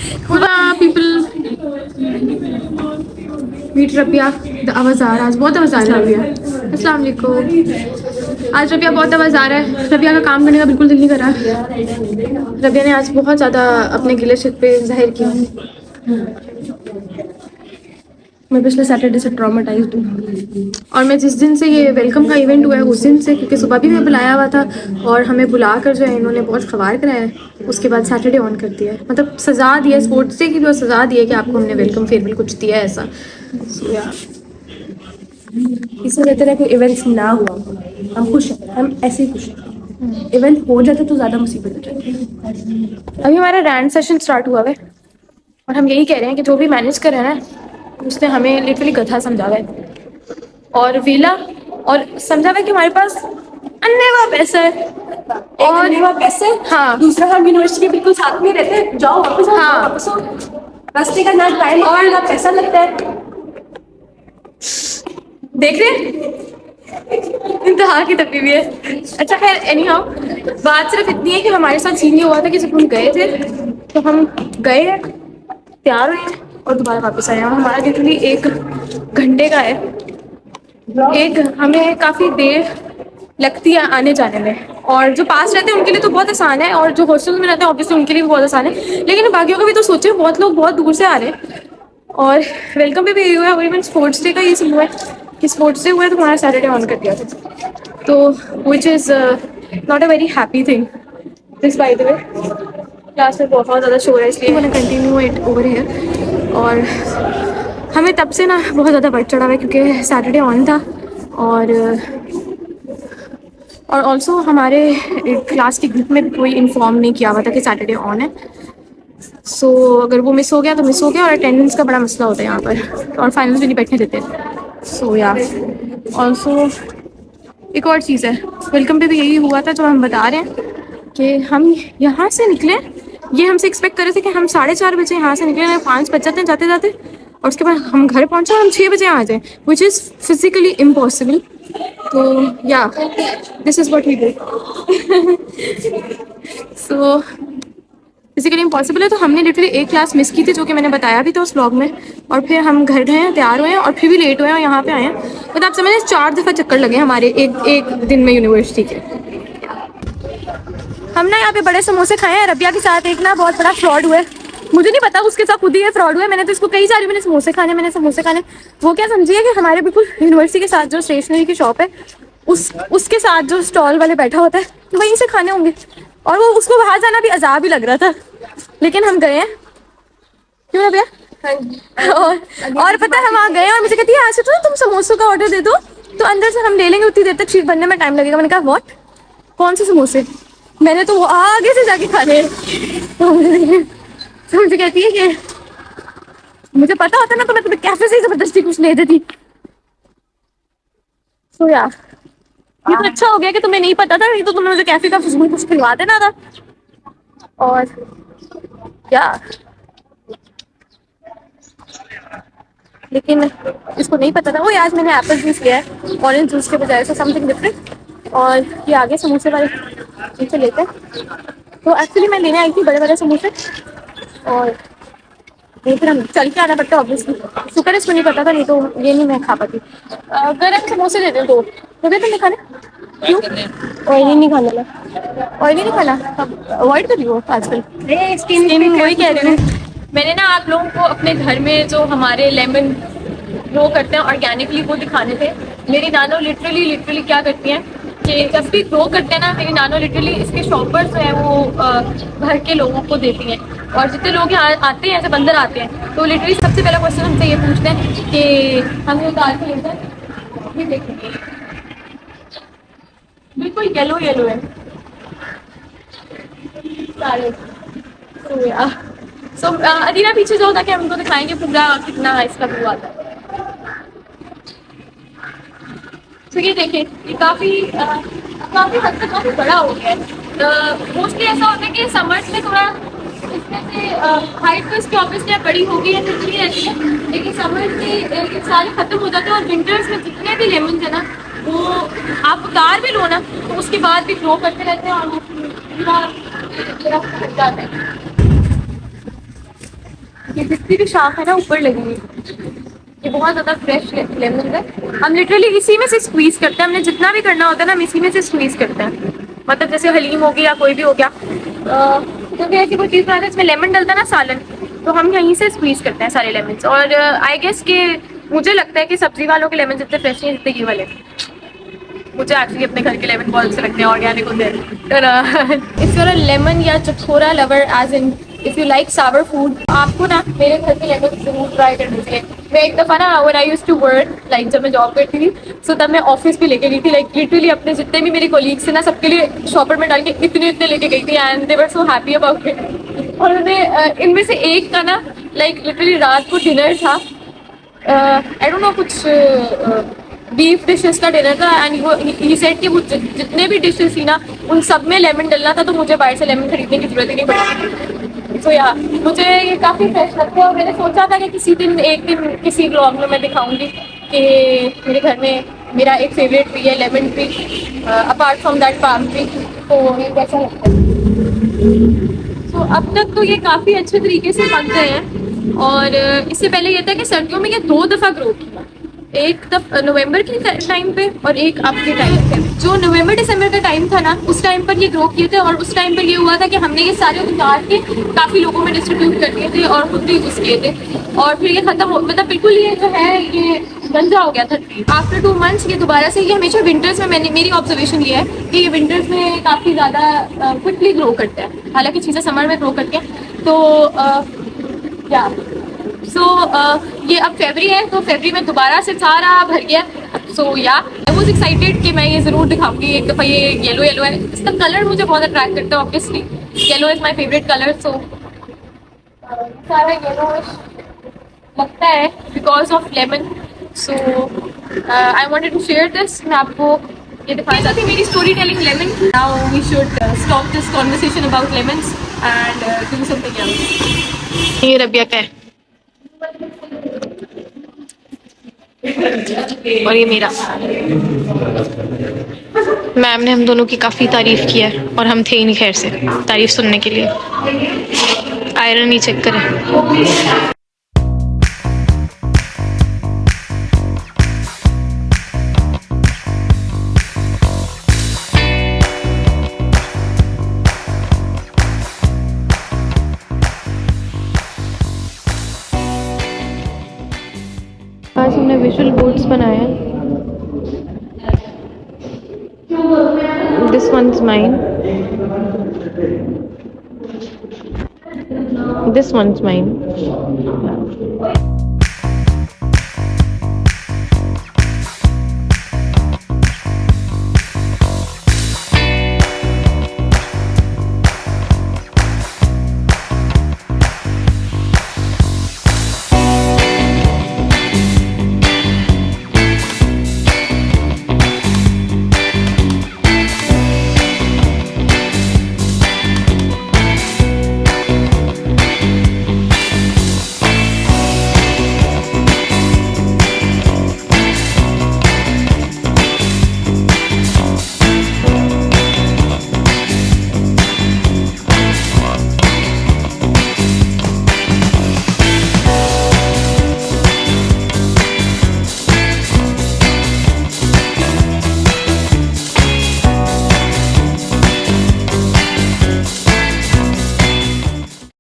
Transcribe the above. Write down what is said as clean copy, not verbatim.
People meet Rabia the आवाज़ार। आज बहुत आवाज़ार है रबिया। अस्सलाम वालेकुम। आज रबिया बहुत आवाज़ार है। रबिया का काम करने का बिल्कुल दिल नहीं कर रहा। रबिया ने आज बहुत ज़्यादा अपने गिले शिकवे ज़ाहिर किया। मैं पिछले सैटरडे से ट्रॉमेटाइज्ड हूँ और मैं जिस दिन से ये वेलकम का इवेंट हुआ है उस दिन से, क्योंकि सुबह भी मैं बुलाया हुआ था और हमें बुला कर जो है इन्होंने बहुत खवार कराया है। उसके बाद सैटरडे ऑन कर दिया है, मतलब सज़ा दिया है, स्पोर्ट्स डे की भी और सज़ा दी है कि आपको हमने वेलकम फेयरवेल कुछ दिया है ऐसा। So, yeah. इससे बेहतर है कोई इवेंट्स ना हुआ। हम खुश हैं, हम ऐसे ही खुश हैं। इवेंट हो जाता तो ज़्यादा मुसीबत हो जाती। अभी हमारा रैंड सेशन स्टार्ट हुआ है और हम यही कह रहे हैं कि जो भी मैनेज कर रहे हैं ना उसने हमें लिटरली कथा समझावा है और वेला और समझावा है कि हमारे पास अन्य पैसा है और पैसे। हाँ, दूसरा हम यूनिवर्सिटी के बिल्कुल साथ में रहते हैं, जाओ वापस आओ, हाँ, वापस आओ। रास्ते का ना टाइम और ना पैसा लगता है। देख रहे हैं इंतहा की तकलीफ है। अच्छा खैर एनी हाउ, बात सिर्फ इतनी है कि हमारे साथ सीन ये हुआ था कि जब हम गए थे तो हम गए हैं, तैयार हुए और दोबारा वापस आए हैं। हमारा लिटरली 1 घंटे का है। हमें काफ़ी देर लगती है आने जाने में, और जो पास रहते हैं उनके लिए तो बहुत आसान है और जो हॉस्टल में रहते हैं ऑब्वियसली उनके लिए भी बहुत आसान है, लेकिन बाकियों का भी तो सोचे, बहुत लोग बहुत दूर से आ रहे हैं। और वेलकम पे भी यही हुआ है और इवन स्पोर्ट्स डे का ये सब हुआ है कि स्पोर्ट्स डे हुआ है तो हमारा सैटरडे ऑन कर दिया था, तो which is not a very happy thing. This by the way class में बहुत ज़्यादा शोर है इसलिए मैंने कंटिन्यू इट ओवर हियर। और हमें तब से ना बहुत ज़्यादा बढ़ चढ़ा हुआ है क्योंकि सैटरडे ऑन था और ऑल्सो हमारे क्लास के ग्रुप में भी कोई इन्फॉर्म नहीं किया हुआ था कि सैटरडे ऑन है। सो अगर वो मिस हो गया तो मिस हो गया, और अटेंडेंस का बड़ा मसला होता है यहाँ पर और फाइनल्स भी नहीं बैठने देते। सो या ऑल्सो एक और चीज़ है, वेलकम पे भी यही हुआ था जो हम बता रहे हैं कि हम यहाँ से निकले, ये हमसे एक्सपेक्ट कर रहे थे कि हम 4:30 बजे यहाँ से निकले, 5 बज जाते हैं जाते जाते, और उसके बाद हम घर पहुँचे और हम 6 बजे आ जाएँ, विच इज़ फिजिकली इम्पॉसिबल। तो या this is what we did. So physically impossible है, तो हमने लिटरली एक क्लास मिस की थी जो कि मैंने बताया भी था उस व्लॉग में, और फिर हम घर गए हैं, तैयार हुए हैं और फिर भी लेट हुए हैं और यहाँ पे आए हैं। मतलब आप समझे 4 दफ़ा चक्कर लगे हमारे एक दिन में यूनिवर्सिटी के। हम ना यहाँ पे बड़े समोसे खाए हैं रबिया के साथ, एक ना बहुत बड़ा फ्रॉड हुआ है, मुझे नहीं पता उसके साथ खुद ही ये फ्रॉड हुआ है। मैंने तो इसको कई सारे मैंने समोसे खाने, वो क्या समझिए कि हमारे बिल्कुल यूनिवर्सिटी के साथ जो स्टेशनरी की शॉप है उसके साथ जो स्टॉल वाले बैठा होता है वहीं से खाने होंगे, और वो उसको बाहर जाना भी अजाब ही लग रहा था, लेकिन हम गए हैं। क्यों रबिया? और पता है हम वहाँ गए और मुझे कहती है आज से तो तुम समोसों का ऑर्डर दे दो तो अंदर से हम ले लेंगे, उतनी देर तक शीट बनने में टाइम लगेगा। मैंने कहा व्हाट, कौन से समोसे? मैंने तो वो आगे से जाके खाने तो मुझे कहती है कि मुझे पता होता ना तो मैं तुम्हें कैफे से जबरदस्ती कुछ ले देती। तो यार ये तो अच्छा हो गया कि तुम्हें नहीं पता था, नहीं तो तुमने मुझे कैफे का फिजूल कुछ खिलवा देना था। और यार लेकिन इसको नहीं पता था। वो आज मैंने एप्पल जूस लिया है ऑरेंज जूस के बजाय से, समथिंग डिफरेंट। और ये आगे समोसे वाले इनसे लेते हैं, तो एक्चुअली मैं लेने आई थी बड़े बड़े समोसे, और नहीं फिर हम चल के आना पड़ता है ऑब्वियसली। शुक्र इसको नहीं पता था, नहीं तो ये नहीं मैं खा पाती। गर्म समोसे दे दो 2। तो तुम नहीं खाने? क्यों? ऑयली नहीं खाने लगा, ऑयली नहीं खाना, अवॉइड कर रही हो आजकल स्किन? वही कह रही हूँ मैंने ना आप लोगों को अपने घर में जो हमारे लेमन ग्रो करते हैं ऑर्गेनिकली वो दिखाने थे। मेरी नानो लिटरली क्या करती हैं कि जब भी ग्रो करते हैं ना, मेरी नानो लिटरली इसके शॉपर्स जो है वो घर के लोगों को देती हैं, और जितने लोग यहाँ आते हैं ऐसे बंदर आते हैं तो लिटरली सबसे पहला क्वेश्चन हमसे ये पूछते हैं कि हम ये उतार के लेते हैं। ये देखेंगे बिल्कुल येलो है सारे। तो यार सो अदीना पीछे जाओ ताकि हम उनको दिखाएंगे पूरा कितना इसका व्यू आता है। तो ये देखें, ये काफ़ी हद तक काफ़ी बड़ा हो गया है। मोस्टली ऐसा होता है कि समर्स में थोड़ा इसमें से हाइट तो इसकी ऑब्वियसली बड़ी होगी या फिर नहीं रहती है, लेकिन समर्स में ये सारे खत्म हो जाते हैं, और विंटर्स में जितने भी लेमन है ना वो आप उतार भी लो ना तो उसके बाद भी ग्रो करते रहते हैं और वो पूरा जाता है। ये जितनी भी शाख है ना ऊपर लगी हुई, ये बहुत ज़्यादा फ्रेश लेमन है। हम लिटरली इसी में से स्क्वीज करते हैं, हमने जितना भी करना होता है ना हम इसी में से स्क्वीज करते हैं। मतलब जैसे हलीम हो गया या कोई भी हो गया, क्योंकि ऐसी कोई चीज़ बनाते हैं इसमें लेमन डलता है ना सालन, तो हम यहीं से स्क्वीज करते हैं सारे लेमन। और आई गेस कि मुझे लगता है कि सब्जी वालों के लेमन जितने फ्रेश नहीं जितने ये वाले। मुझे एक्चुअली अपने घर के लेमन बहुत अच्छे लगते हैं, ऑर्गेनिक होते हैं। If you are a lemon या चटखोरा lover, as in if you like sour food, आपको ना मेरे घर के लेमन जरूर ट्राई करने चाहिए। मैं एक दफ़ा ना when I used to work, like जब मैं जॉब करती थी, सो तब मैं ऑफिस भी लेके गई थी, लाइक लिटरली अपने जितने भी मेरे कोलीग्स थे ना सबके लिए शॉपर में डाल के इतने इतने लेके गई थी, and they were so happy about it. और उन्हें इनमें से एक का ना लाइक लिटरली रात को डिनर था, आई डोंट नो कुछ बीफ डिशेस का डिनर था, एंड वो ही सेड कि वो जितने भी डिशेस थी ना उन सब में लेमन डलना था, तो मुझे बाहर से लेमन खरीदने की जरूरत ही नहीं पड़ी। तो या मुझे ये काफ़ी फ्रेश लगता है, और मैंने सोचा था कि किसी दिन एक दिन किसी ब्लॉग में मैं दिखाऊंगी कि मेरे घर में मेरा एक फेवरेट ट्री है, lemon tree, apart from that palm tree, तो ये कैसा लगता है। तो अब तक तो ये काफ़ी अच्छे तरीके से पक गए हैं, और इससे पहले ये था कि सर्दियों में ये 2 दफ़ा ग्रो किया, एक दफ़ा नवंबर के टाइम पे और एक अब के टाइम पे। जो नवंबर दिसंबर का टाइम था ना उस टाइम पर ये ग्रो किए थे, और उस टाइम पर ये हुआ था कि हमने ये सारे उतार के काफ़ी लोगों में डिस्ट्रीब्यूट कर दिए थे और खुद भी यूज़ किए थे, और फिर ये ख़त्म हो, मतलब बिल्कुल ये जो है ये गंजा हो गया था ट्री। आफ्टर 2 मंथ्स ये दोबारा से, ये हमेशा विंटर्स में, मैंने मेरी ऑब्जर्वेशन ये है कि ये विंटर्स में काफ़ी ज़्यादा क्विकली ग्रो करता है, हालांकि चीज़ें समर में ग्रो करती हैं। तो या सो ये अब फरवरी है, तो फरवरी में दोबारा से सारा भर गया। सो या आई वॉज एक्साइटेड कि मैं ये ज़रूर दिखाऊंगी एक दफ़ा। ये येलो येलो है, इसका कलर मुझे बहुत अट्रैक्ट करता है, obviously yellow is my favourite colour. So सारा येलो लगता है because of lemon. So I wanted to share this, मैं आपको ये दिखाना चाहती हूँ मेरी story telling lemon. Now we should stop this conversation about lemons and do something else. ये रबिया का है और ये मेरा। मैम ने हम दोनों की काफ़ी तारीफ़ की है, और हम थे ही नहीं खैर से तारीफ़ सुनने के लिए। आयरन ही चेक करें। आज हमने विजुअल बोर्ड्स बनाए हैं। This one is mine, this one is mine.